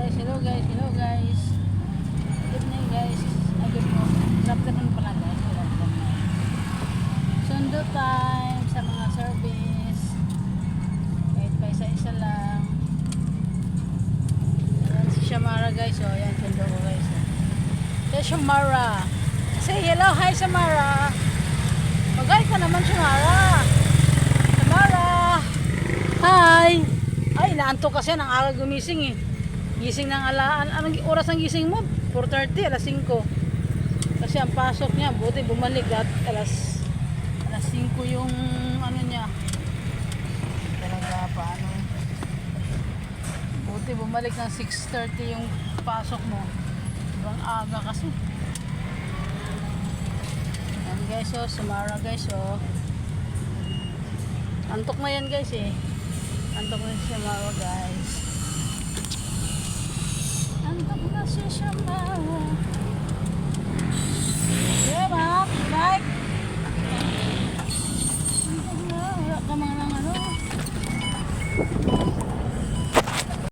guys, hello guys, hello guys. Good evening guys. Ay, good mo. Good afternoon pala guys. Good afternoon. Sundo time sa mga service. Kahit pa isa-isa lang. Ayan si Shamara guys. O, ayan, sundo ko guys. Hey Shamara. Say hello, hi Shamara. Mag-hi ka naman Shamara. Shamara. Hi. Ay, naantok kasi ng aga gumising eh. Gising ng alaan. Anong oras ang gising mo? 4:30, alas 5. Kasi ang pasok niya, buti bumalik at alas 5 yung ano niya. Talaga paano? Buti bumalik ng 6:30 yung pasok mo. Sobrang aga kasi. Ayan guys, oh, Sumara guys, oh. Antok na yan guys eh. Antok na si Shamara guys. Antok na si Shamara. Yeah, ma. Like. Antok na. Wala ka mga ng ano.